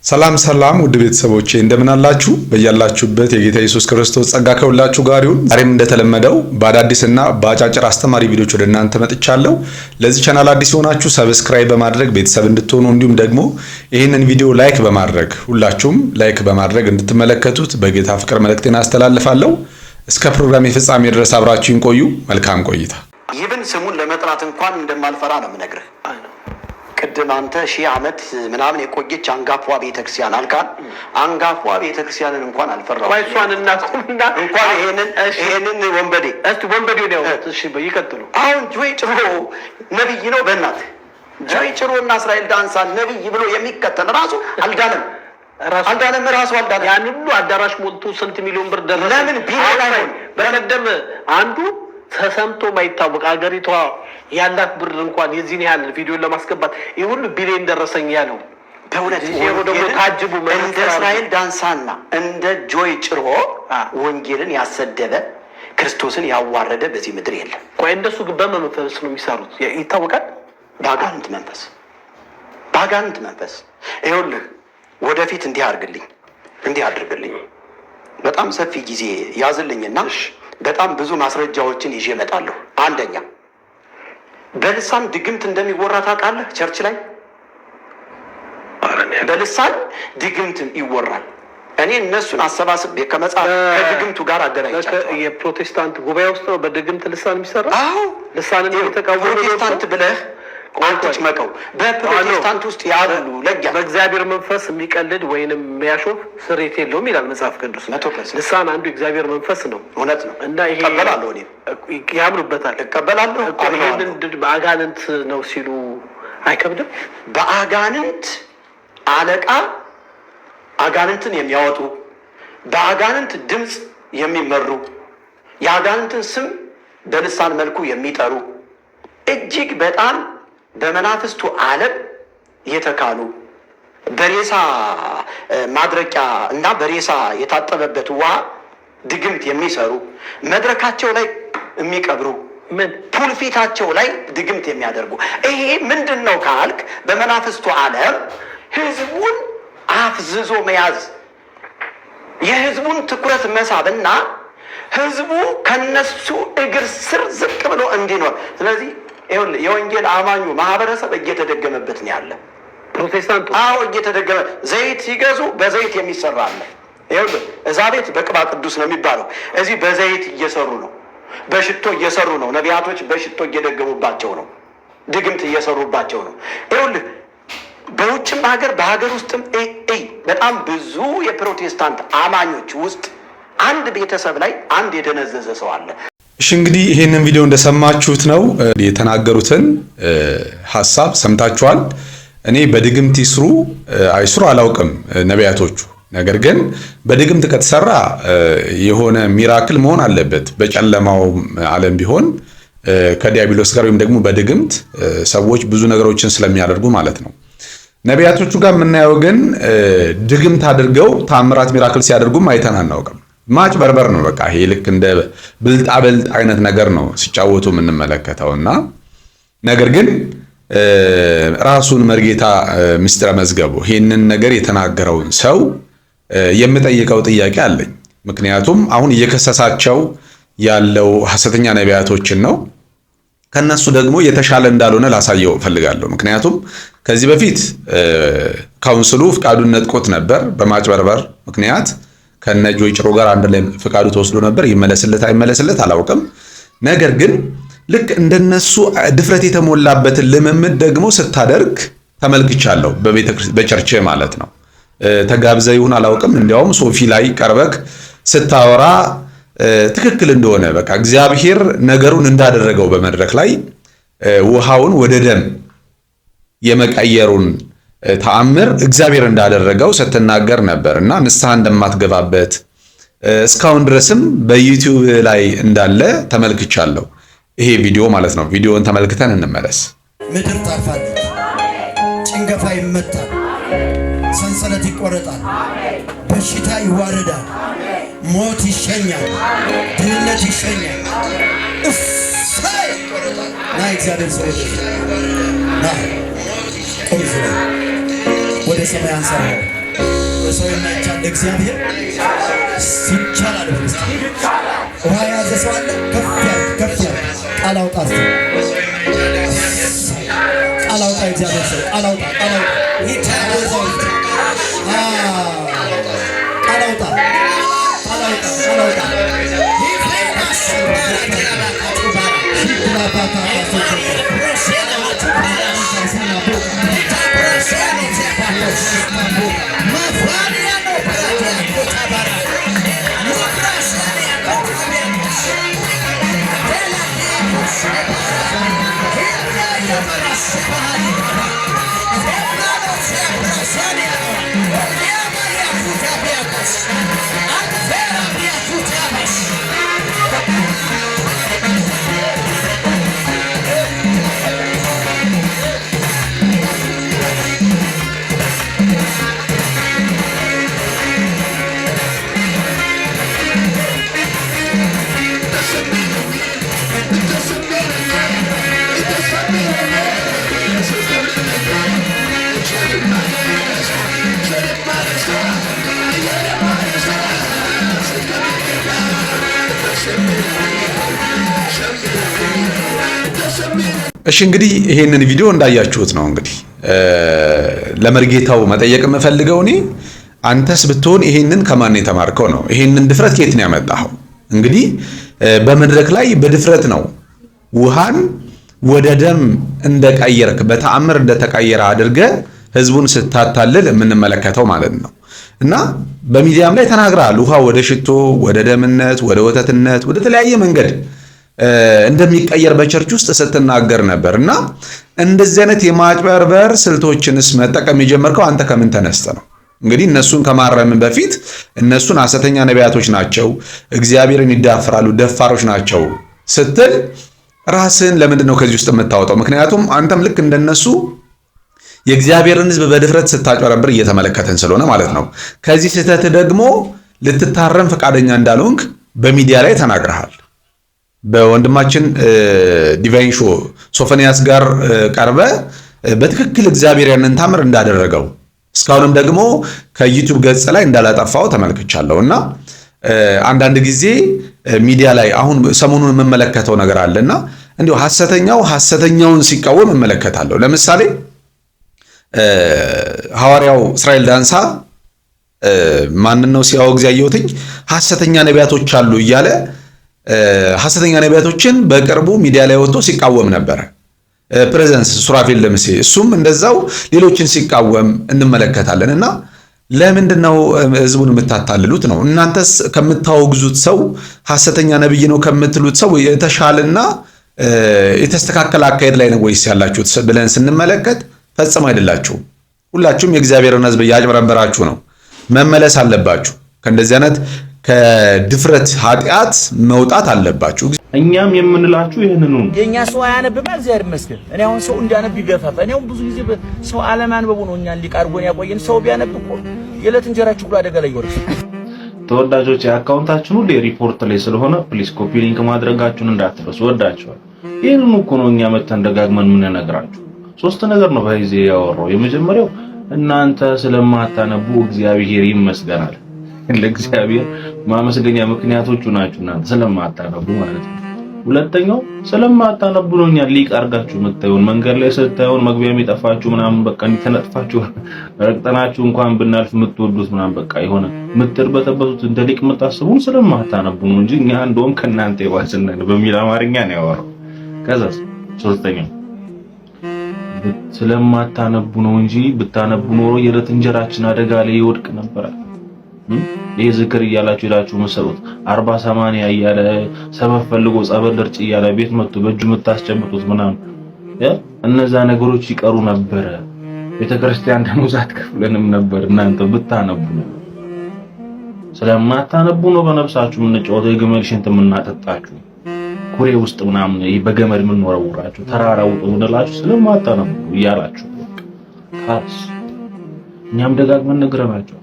ሰላም ሰላም ውድ ቤተሰቦቼ እንደምን አላችሁ? በእያላችሁበት የጌታ ኢየሱስ ክርስቶስ ጸጋ ከሁላችሁ ጋር ይሁን። ዛሬም እንደተለመደው በአዳዲስና በአጫጭር አስተማሪ ቪዲዮዎች ወደ እናንተ መጥቻለሁ። ለዚህ ቻናል አዲስ የሆናችሁ ሰብስክራይብ በማድረግ ቤተሰብ እንድትሆኑ እንዲሁም ደግሞ ይህንን ቪዲዮ ላይክ በማድረግ ሁላችሁም ላይክ በማድረግ እንድትመለከቱት በጌታ ፍቅር መልእክቴን አስተላልፋለሁ። እስከ ፕሮግራም የፍጻሜ ድረስ አብራችሁን ቆዩ። መልካም ቆይታ። ይብን ስሙን ለመጥራት እንኳን እንደማልፈራ ነው የምነግርህ። ቅድም አንተ 1000 ዓመት ምናምን የቆየች አንጋፋ ቤተክርስቲያን አልካል። አንጋፋ ቤተክርስቲያንን እንኳን አልፈራው። እሷን እናቆምና እንኳን ይሄንን ወንበዴ ወንበዴው ነው። እሺ ይቀጥሉ። አሁን ጆይ ጭሮ ነብይ ነው። በእናትህ ጆይ ጭሮና እስራኤል ዳንሳ ነብይ ብሎ የሚከተል ራሱ አልዳንም። ራሱ አልዳንም። ያን ሁሉ አዳራሽ ሞልቶ ስንት ሚሊዮን ብር ደረሰ? ለምን ቢሆን አይሆን? በቀደም አንዱ ተሰምቶ ማይታወቅ አገሪቷ ያላት ብር እንኳን የዚህን ያህል ቪዲዮን ለማስገባት ይሁን ቢሊዮን ደረሰኝ ያለው በእውነት ይሄው ደግሞ ታጅቡ እንደ እስራኤል ዳንሳና እንደ ጆይ ጭሮ ወንጌልን ያሰደበ ክርስቶስን ያዋረደ በዚህ ምድር የለም። ቆይ እንደሱ ግን በመንፈስ ነው የሚሰሩት ይታወቃል። ባጋንንት መንፈስ ይኸውልህ፣ ወደፊት እንዲህ አድርግልኝ በጣም ሰፊ ጊዜ ያዝልኝና በጣም ብዙ ማስረጃዎችን ይዤ እመጣለሁ። አንደኛ በልሳን ድግምት እንደሚወራ ታውቃለህ? ቸርች ላይ በልሳን ድግምት ይወራል። እኔ እነሱን አሰባስቤ ከድግምቱ ጋር አገናኝቻለሁ። የፕሮቴስታንት ጉባኤ ውስጥ ነው በድግምት ልሳን የሚሰራ። አዎ ልሳንን የተቃወሙ ፕሮቴስታንት ብለህ አትጭመቀው። በፕሮቴስታንት ውስጥ ያሉ ለጊያ በእግዚአብሔር መንፈስ የሚቀልድ ወይንም የሚያሾፍ ስሬት የለውም ይላል መጽሐፍ ቅዱስ። ልሳን አንዱ እግዚአብሔር መንፈስ ነው። እውነት ነው። እና ይሄ እቀበላለሁ፣ እኔ ያምኑበታል። እቀበላለሁ። ይሄንን በአጋንንት ነው ሲሉ አይከብድም? በአጋንንት አለቃ አጋንንትን የሚያወጡ በአጋንንት ድምፅ የሚመሩ የአጋንንትን ስም በልሳን መልኩ የሚጠሩ እጅግ በጣም በመናፍስቱ ዓለም የተካሉ በሬሳ ማድረቂያ እና በሬሳ የታጠበበት ውሃ ድግምት የሚሰሩ መድረካቸው ላይ የሚቀብሩ ፑልፊታቸው ላይ ድግምት የሚያደርጉ ይሄ ምንድን ነው ካልክ በመናፍስቱ ዓለም ህዝቡን አፍዝዞ መያዝ፣ የህዝቡን ትኩረት መሳብና ህዝቡ ከነሱ እግር ስር ዝቅ ብሎ እንዲኖር። ስለዚህ የወንጌል አማኙ ማህበረሰብ እየተደገመበት ነው ያለ። ፕሮቴስታንቱ እየተደገመ ዘይት ሲገዙ በዘይት የሚሰራ አለ። እዛ ቤት በቅባ ቅዱስ ነው የሚባለው፣ እዚህ በዘይት እየሰሩ ነው፣ በሽቶ እየሰሩ ነው። ነቢያቶች በሽቶ እየደገሙባቸው ነው፣ ድግምት እየሰሩባቸው ነው። በውጭም ሀገር በሀገር ውስጥም በጣም ብዙ የፕሮቴስታንት አማኞች ውስጥ አንድ ቤተሰብ ላይ አንድ የደነዘዘ ሰው አለ። እሺ እንግዲህ ይሄንን ቪዲዮ እንደሰማችሁት ነው የተናገሩትን ሐሳብ ሰምታችኋል። እኔ በድግምት ይስሩ አይስሩ አላውቅም ነቢያቶቹ። ነገር ግን በድግምት ከተሰራ የሆነ ሚራክል መሆን አለበት። በጨለማው ዓለም ቢሆን ከዲያብሎስ ጋር ወይም ደግሞ በድግምት ሰዎች ብዙ ነገሮችን ስለሚያደርጉ ማለት ነው። ነቢያቶቹ ጋር የምናየው ግን ድግምት አድርገው ታምራት ሚራክል ሲያደርጉም አይተን አናውቅም። ማጭበርበር ነው። በቃ ይሄ ልክ እንደ ብልጣብልጥ አይነት ነገር ነው ሲጫወቱ የምንመለከተውና ነገር ግን ራሱን መርጌታ ምስጢረ መዝገቡ ይሄንን ነገር የተናገረውን ሰው የምጠይቀው ጥያቄ አለኝ። ምክንያቱም አሁን እየከሰሳቸው ያለው ሐሰተኛ ነቢያቶችን ነው። ከነሱ ደግሞ የተሻለ እንዳልሆነ ላሳየው ፈልጋለሁ። ምክንያቱም ከዚህ በፊት ካውንስሉ ፍቃዱን ነጥቆት ነበር በማጭበርበር ምክንያት ከነ ጆይ ጭሮ ጋር አንድ ላይ ፍቃዱ ተወስዶ ነበር። ይመለስለት አይመለስለት አላውቅም። ነገር ግን ልክ እንደነሱ ድፍረት የተሞላበትን ልምምድ ደግሞ ስታደርግ ተመልክቻለሁ። በቸርች ማለት ነው። ተጋብዘ ይሁን አላውቅም። እንዲያውም ሶፊ ላይ ቀርበክ ስታወራ ትክክል እንደሆነ በቃ እግዚአብሔር ነገሩን እንዳደረገው በመድረክ ላይ ውሃውን ወደ ደም የመቀየሩን ተአምር እግዚአብሔር እንዳደረገው ስትናገር ነበርና ንስሐ እንደማትገባበት እስካሁን ድረስም በዩቲዩብ ላይ እንዳለ ተመልክቻለሁ። ይሄ ቪዲዮ ማለት ነው። ቪዲዮውን ተመልክተን እንመለስ። ምድር ታርፋለች፣ ጭንገፋ ይመታል፣ ሰንሰለት ይቆረጣል፣ በሽታ ይዋረዳል፣ ሞት ይሸኛል፣ ድህነት ይሸኛል። እሰይ ና እግዚአብሔር ሰው ና ቆም ወደ ሰማይ አንሳው በሰው የማይቻል እግዚአብሔር ይቻላል። ውሃ የያዘ ሰው አለ። ከፍ ያለ ቃል አውጣ። ቃል አውጣ። እግዚአብሔር ሰው ቃል አውጣ። ቃል አውጣ። ቃል አውጣ። ቃል አውጣ። እሺ እንግዲህ ይሄንን ቪዲዮ እንዳያችሁት ነው። እንግዲህ ለመርጌታው መጠየቅ የምፈልገው እኔ አንተስ ብትሆን ይሄንን ከማን የተማርከው ነው? ይሄንን ድፍረት ከየት ነው ያመጣኸው? እንግዲህ በመድረክ ላይ በድፍረት ነው ውሃን ወደ ደም እንደቀየርክ በተአምር እንደተቀየረ አድርገ ህዝቡን ስታታልል የምንመለከተው ማለት ነው። እና በሚዲያም ላይ ተናግረሃል። ውሃ ወደ ሽቶ፣ ወደ ደምነት፣ ወደ ወተትነት፣ ወደ ተለያየ መንገድ እንደሚቀየር በቸርች ውስጥ ስትናገር ነበር። እና እንደዚህ አይነት የማጭበርበር ስልቶችንስ መጠቀም የጀመርከው አንተ ከምን ተነስተ ነው? እንግዲህ እነሱን ከማረም በፊት እነሱን ሐሰተኛ ነቢያቶች ናቸው፣ እግዚአብሔርን ይዳፍራሉ፣ ደፋሮች ናቸው ስትል ራስን ለምንድን ነው ከዚህ ውስጥ የምታወጣው? ምክንያቱም አንተም ልክ እንደነሱ የእግዚአብሔርን ሕዝብ በድፍረት ስታጭበረብር እየተመለከተን ስለሆነ ማለት ነው። ከዚህ ስህተት ደግሞ ልትታረም ፈቃደኛ እንዳልሆንክ በሚዲያ ላይ ተናግረሃል። በወንድማችን ዲቫይን ሾው ሶፎንያስ ጋር ቀርበ በትክክል እግዚአብሔር ያንን ታምር እንዳደረገው እስካሁንም ደግሞ ከዩቲዩብ ገጽ ላይ እንዳላጠፋው ተመልክቻለሁ። እና አንዳንድ ጊዜ ሚዲያ ላይ አሁን ሰሞኑን የምመለከተው ነገር አለና እንዲሁ ሐሰተኛውን ሲቃወም እመለከታለሁ። ለምሳሌ ሐዋርያው እስራኤል ዳንሳ ማንን ነው ሲያወግዝ ያየሁትኝ? ሐሰተኛ ነቢያቶች አሉ እያለ ሐሰተኛ ነቢያቶችን በቅርቡ ሚዲያ ላይ ወጥቶ ሲቃወም ነበር። ፕሬዘንስ ሱራፌል ለምሴ እሱም እንደዛው ሌሎችን ሲቃወም እንመለከታለን። እና ለምንድን ነው ህዝቡን የምታታልሉት ነው? እናንተስ ከምታወግዙት ሰው ሐሰተኛ ነብይ ነው ከምትሉት ሰው የተሻለና የተስተካከለ አካሄድ ላይ ነው ወይስ ያላችሁት ብለን ስንመለከት ፈጽሞ አይደላችሁም። ሁላችሁም የእግዚአብሔርን ህዝብ ያጭበረበራችሁ ነው። መመለስ አለባችሁ። ከእንደዚህ አይነት ከድፍረት ኃጢአት መውጣት አለባችሁ። እኛም የምንላችሁ ይሄንን ነው። የኛ ሰው አያነብም፣ እግዚአብሔር ይመስገን። እኔ አሁን ሰው እንዲያነብ ይገፋፋ። እኔ አሁን ብዙ ጊዜ ሰው አለማንበቡ ነው እኛን ሊቃርጎን ያቆየን። ሰው ቢያነብ እኮ የዕለት እንጀራችሁ ሁሉ አደጋ ላይ ይወርድ። ተወዳጆች የአካውንታችን ሁሉ ሪፖርት ላይ ስለሆነ ፕሊስ ኮፒ ሊንክ ማድረጋችሁን እንዳትረሱ። ወዳችኋል። ይሄንን እኮ ነው እኛ መተን ደጋግመን የምንነግራችሁ። ሶስት ነገር ነው በይዜ ያወራው። የመጀመሪያው እናንተ ስለማታነቡ እግዚአብሔር ይመስገናል። ለእግዚአብሔር ማመስገኛ ምክንያቶቹ ናችሁ እናንተ ስለማታነቡ ማለት ነው። ሁለተኛው ስለማታነቡ ነው እኛ ሊቅ አርጋችሁ መታየውን መንገድ ላይ ስታዩን መግቢያ የሚጠፋችሁ ምናምን በቃ እንተነጥፋችሁ ረግጠናችሁ እንኳን ብናልፍ የምትወዱት ምናምን በቃ የሆነ የምትርበተበቱት እንደ ሊቅ የምታስቡን ስለማታነቡ ነው እንጂ እኛ እንደውም ከእናንተ የባስን ነን በሚል አማርኛ ነው ያወራው። ከዛስ ሶስተኛው ስለማታነቡ ነው እንጂ ብታነቡ ኖሮ የዕለት እንጀራችን አደጋ ላይ ይወድቅ ነበር። ይሄ ዝክር እያላችሁ ይላችሁ መሰሉት 40-80 እያለ ሰበብ ፈልጎ ጸበል ድርጭ እያለ ቤት መጥቶ በእጁ የምታስጨብጡት ምናምን እነዛ ነገሮች ይቀሩ ነበር። ቤተክርስቲያን ደሞዝ አትከፍለንም ነበር እናንተ ብታነቡ ነው። ስለማታነቡ ነው በነፍሳችሁ የምንጫወተው የግመል ሽንት የምናጠጣችሁ ኩሬ ውስጥ ምናምን በገመድ የምንወረውራችሁ ተራራው ወደላችሁ ስለማታነቡ እያላችሁ ታስ እኛም ደጋግመን ነግረናችሁ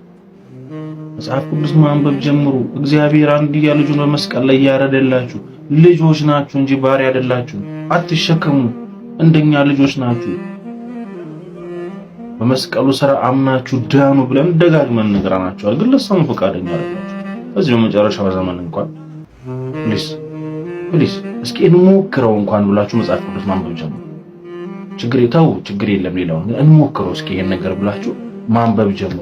መጽሐፍ ቅዱስ ማንበብ ጀምሩ። እግዚአብሔር አንድያ ልጁን በመስቀል ላይ ያረደላችሁ ልጆች ናችሁ እንጂ ባሪያ አይደላችሁ። አትሸከሙ፣ እንደኛ ልጆች ናችሁ። በመስቀሉ ስራ አምናችሁ ዳኑ ብለን ደጋግመን ነግረናችኋል። ግን ለሰሙ ፈቃደኛ አይደላችሁ። በዚህ በመጨረሻው ዘመን እንኳን ፕሊስ እስኪ እንሞክረው እንኳን ብላችሁ መጽሐፍ ቅዱስ ማንበብ ጀምሩ። ችግር የለም ሌላው እንሞክረው እስኪ ይሄን ነገር ብላችሁ ማንበብ ጀምሩ።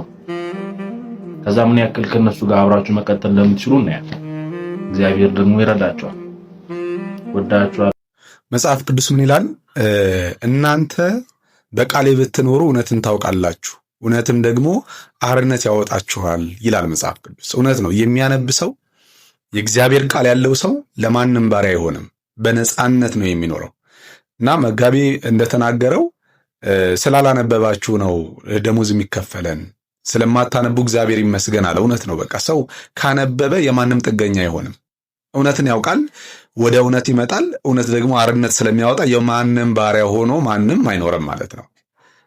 ከዛ ምን ያክል ከነሱ ጋር አብራችሁ መቀጠል እንደምትችሉ እናያለን። እግዚአብሔር ደግሞ ይረዳችኋል። ወዳችኋል። መጽሐፍ ቅዱስ ምን ይላል? እናንተ በቃሌ ብትኖሩ እውነትን ታውቃላችሁ፣ እውነትም ደግሞ አርነት ያወጣችኋል ይላል መጽሐፍ ቅዱስ። እውነት ነው። የሚያነብ ሰው የእግዚአብሔር ቃል ያለው ሰው ለማንም ባሪያ አይሆንም፣ በነፃነት ነው የሚኖረው። እና መጋቢ እንደተናገረው ስላላነበባችሁ ነው ደሞዝ የሚከፈለን፣ ስለማታነቡ እግዚአብሔር ይመስገን አለ። እውነት ነው። በቃ ሰው ካነበበ የማንም ጥገኛ አይሆንም። እውነትን ያውቃል፣ ወደ እውነት ይመጣል። እውነት ደግሞ አርነት ስለሚያወጣ የማንም ባሪያ ሆኖ ማንም አይኖርም ማለት ነው።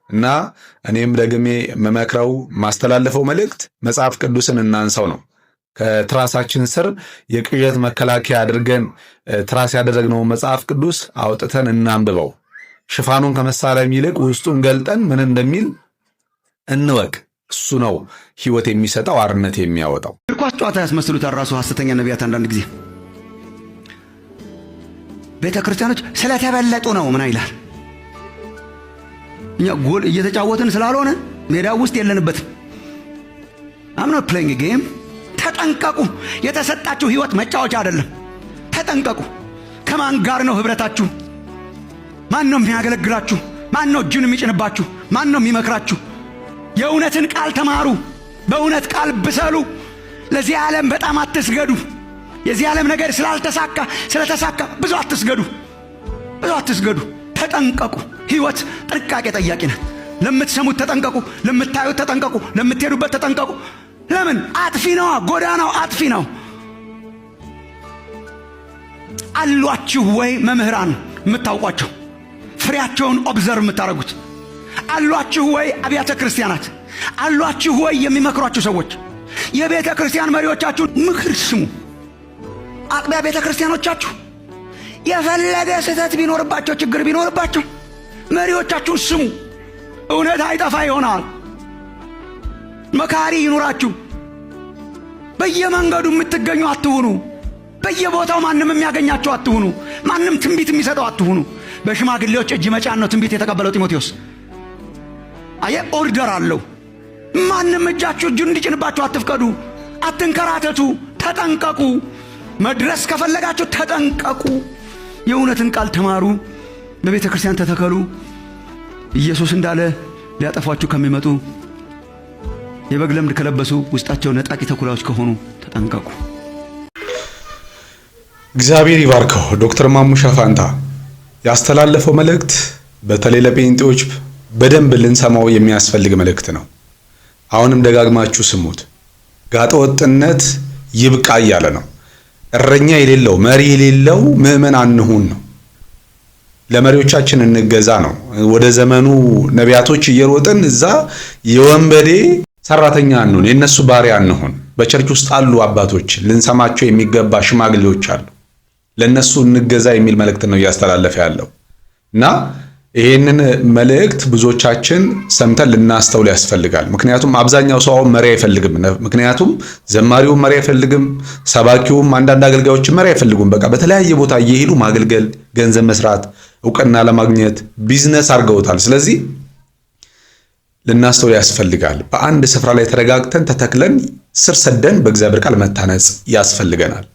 እና እኔም ደግሜ መመክረው ማስተላለፈው መልእክት መጽሐፍ ቅዱስን እናንሳው ነው። ከትራሳችን ስር የቅዠት መከላከያ አድርገን ትራስ ያደረግነው መጽሐፍ ቅዱስ አውጥተን እናንብበው። ሽፋኑን ከመሳለም ይልቅ ውስጡን ገልጠን ምን እንደሚል እንወቅ። እሱ ነው ሕይወት የሚሰጠው አርነት የሚያወጣው። እግር ኳስ ጨዋታ ያስመስሉታል ራሱ ሐሰተኛ ነቢያት። አንዳንድ ጊዜ ቤተ ክርስቲያኖች ስለተበለጡ ነው ምን ይላል። እኛ ጎል እየተጫወትን ስላልሆነ ሜዳው ውስጥ የለንበትም። I'm not playing a game። ተጠንቀቁ። የተሰጣችሁ ሕይወት መጫወቻ አይደለም። ተጠንቀቁ። ከማን ጋር ነው ህብረታችሁ? ማን ነው የሚያገለግላችሁ? ማን ነው እጁን የሚጭንባችሁ? ማን ነው የሚመክራችሁ? የእውነትን ቃል ተማሩ። በእውነት ቃል ብሰሉ። ለዚህ ዓለም በጣም አትስገዱ። የዚህ ዓለም ነገር ስለተሳካ ብዙ አትስገዱ። ተጠንቀቁ። ሕይወት ጥንቃቄ ጠያቂ ናት። ለምትሰሙት ተጠንቀቁ፣ ለምታዩት ተጠንቀቁ፣ ለምትሄዱበት ተጠንቀቁ። ለምን? አጥፊ ነው። ጎዳናው አጥፊ ነው። አሏችሁ ወይ መምህራን የምታውቋቸው ፍሬያቸውን ኦብዘርቭ የምታደርጉት? አሏችሁ ወይ አብያተ ክርስቲያናት? አሏችሁ ወይ የሚመክሯችሁ ሰዎች? የቤተ ክርስቲያን መሪዎቻችሁን ምክር ስሙ። አጥቢያ ቤተ ክርስቲያኖቻችሁ የፈለገ ስህተት ቢኖርባቸው፣ ችግር ቢኖርባቸው መሪዎቻችሁን ስሙ። እውነት አይጠፋ ይሆናል። መካሪ ይኑራችሁ። በየመንገዱ የምትገኙ አትሁኑ። በየቦታው ማንም የሚያገኛችሁ አትሁኑ። ማንም ትንቢት የሚሰጠው አትሁኑ። በሽማግሌዎች እጅ መጫን ነው ትንቢት የተቀበለው ጢሞቴዎስ። ኦርደር አለው። ማንም እጁን እንዲጭንባችሁ አትፍቀዱ። አትንከራተቱ። ተጠንቀቁ። መድረስ ከፈለጋችሁ ተጠንቀቁ። የእውነትን ቃል ተማሩ። በቤተ ክርስቲያን ተተከሉ። ኢየሱስ እንዳለ ሊያጠፏችሁ ከሚመጡ የበግ ለምድ ከለበሱ ውስጣቸው ነጣቂ ተኩላዎች ከሆኑ ተጠንቀቁ። እግዚአብሔር ይባርከው። ዶክተር ማሙሻ ፋንታ ያስተላለፈው መልእክት በተለይ ለጴንጤዎች በደንብ ልንሰማው የሚያስፈልግ መልእክት ነው። አሁንም ደጋግማችሁ ስሙት። ጋጠወጥነት ይብቃ እያለ ነው። እረኛ የሌለው መሪ የሌለው ምዕመን አንሁን ነው። ለመሪዎቻችን እንገዛ ነው። ወደ ዘመኑ ነቢያቶች እየሮጥን እዛ የወንበዴ ሰራተኛ አንሁን፣ የነሱ ባሪያ አንሁን። በቸርች ውስጥ አሉ አባቶች፣ ልንሰማቸው የሚገባ ሽማግሌዎች አሉ። ለነሱ እንገዛ የሚል መልእክት ነው እያስተላለፈ ያለው እና ይሄንን መልእክት ብዙዎቻችን ሰምተን ልናስተውል ያስፈልጋል። ምክንያቱም አብዛኛው ሰው መሪ አይፈልግም። ምክንያቱም ዘማሪውም መሪ አይፈልግም፣ ሰባኪውም አንዳንድ አገልጋዮች መሪ አይፈልጉም። በቃ በተለያየ ቦታ እየሄዱ ማገልገል፣ ገንዘብ መስራት፣ እውቅና ለማግኘት ቢዝነስ አድርገውታል። ስለዚህ ልናስተውል ያስፈልጋል። በአንድ ስፍራ ላይ ተረጋግተን ተተክለን ስር ሰደን በእግዚአብሔር ቃል መታነጽ ያስፈልገናል።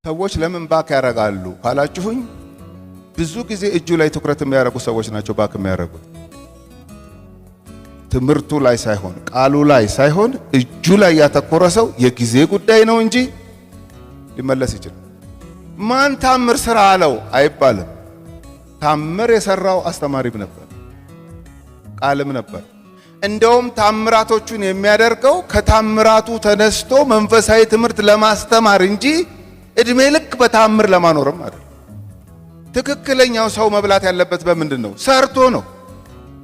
ሰዎች ለምን ባክ ያረጋሉ ካላችሁኝ ብዙ ጊዜ እጁ ላይ ትኩረት የሚያደርጉ ሰዎች ናቸው ባክ የሚያደርጉት። ትምህርቱ ላይ ሳይሆን ቃሉ ላይ ሳይሆን እጁ ላይ ያተኮረ ሰው የጊዜ ጉዳይ ነው እንጂ ሊመለስ ይችላል። ማን ታምር ስራ አለው አይባልም። ታምር የሰራው አስተማሪም ነበር፣ ቃልም ነበር። እንደውም ታምራቶቹን የሚያደርገው ከታምራቱ ተነስቶ መንፈሳዊ ትምህርት ለማስተማር እንጂ እድሜ ልክ በታምር ለማኖርም አይደለም። ትክክለኛው ሰው መብላት ያለበት በምንድን ነው? ሰርቶ ነው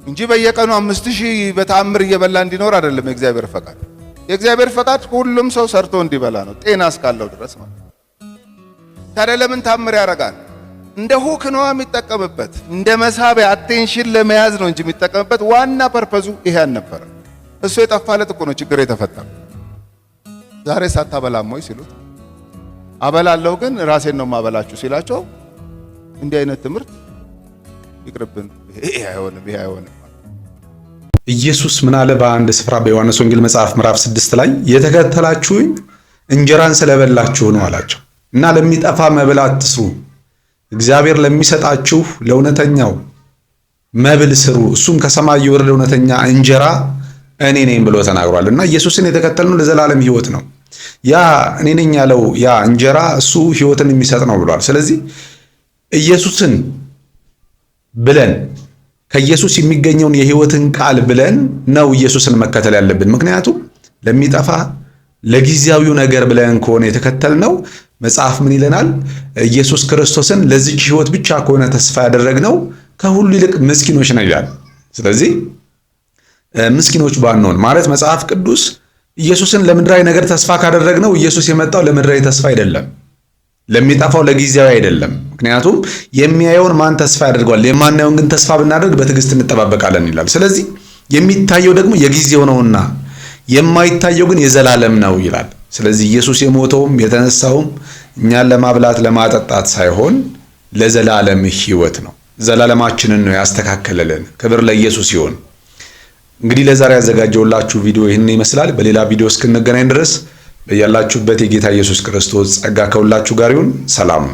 እንጂ በየቀኑ 5000 በታምር እየበላ እንዲኖር አይደለም የእግዚአብሔር ፈቃድ። የእግዚአብሔር ፈቃድ ሁሉም ሰው ሰርቶ እንዲበላ ነው፣ ጤና እስካለው ድረስ ማለት። ታዲያ ለምን ታምር ያደርጋል? እንደ ሁክ ነው የሚጠቀምበት፣ እንደ መሳቢያ አቴንሽን ለመያዝ ነው እንጂ የሚጠቀምበት ዋና ፐርፐዙ ይሄ አልነበረ። እሱ የጠፋለት እኮ ነው ችግር የተፈጠረው። ዛሬ ሳታበላም ወይ ሲሉት አበላለሁ ግን ራሴን ነው ማበላችሁ ሲላቸው እንዲህ አይነት ትምህርት ይቅርብን፣ ይሄ አይሆንም። ኢየሱስ ምን አለ በአንድ ስፍራ በዮሐንስ ወንጌል መጽሐፍ ምዕራፍ 6 ላይ የተከተላችሁኝ እንጀራን ስለበላችሁ ነው አላቸው እና ለሚጠፋ መብል አትስሩ፣ እግዚአብሔር ለሚሰጣችሁ ለእውነተኛው መብል ስሩ፣ እሱም ከሰማይ የወረደ እውነተኛ እንጀራ እኔ ነኝ ብሎ ተናግሯል። እና ኢየሱስን የተከተልነው ለዘላለም ሕይወት ነው። ያ እኔ ነኝ ያለው ያ እንጀራ እሱ ሕይወትን የሚሰጥ ነው ብሏል። ስለዚህ ኢየሱስን ብለን ከኢየሱስ የሚገኘውን የሕይወትን ቃል ብለን ነው ኢየሱስን መከተል ያለብን። ምክንያቱም ለሚጠፋ ለጊዜያዊው ነገር ብለን ከሆነ የተከተልነው መጽሐፍ ምን ይለናል? ኢየሱስ ክርስቶስን ለዚች ሕይወት ብቻ ከሆነ ተስፋ ያደረግነው ከሁሉ ይልቅ ምስኪኖች ነው ይላል። ስለዚህ ምስኪኖች ባንሆን ማለት መጽሐፍ ቅዱስ ኢየሱስን ለምድራዊ ነገር ተስፋ ካደረግነው ኢየሱስ የመጣው ለምድራዊ ተስፋ አይደለም፣ ለሚጠፋው ለጊዜያዊ አይደለም። ምክንያቱም የሚያየውን ማን ተስፋ ያደርገዋል? የማናየውን ግን ተስፋ ብናደርግ በትዕግስት እንጠባበቃለን ይላል። ስለዚህ የሚታየው ደግሞ የጊዜው ነውና የማይታየው ግን የዘላለም ነው ይላል። ስለዚህ ኢየሱስ የሞተውም የተነሳውም እኛን ለማብላት ለማጠጣት ሳይሆን ለዘላለም ሕይወት ነው። ዘላለማችንን ነው ያስተካከለልን። ክብር ለኢየሱስ ይሁን። እንግዲህ ለዛሬ ያዘጋጀውላችሁ ቪዲዮ ይህንን ይመስላል። በሌላ ቪዲዮ እስክንገናኝ ድረስ በያላችሁበት የጌታ ኢየሱስ ክርስቶስ ጸጋ ከሁላችሁ ጋር ይሁን። ሰላም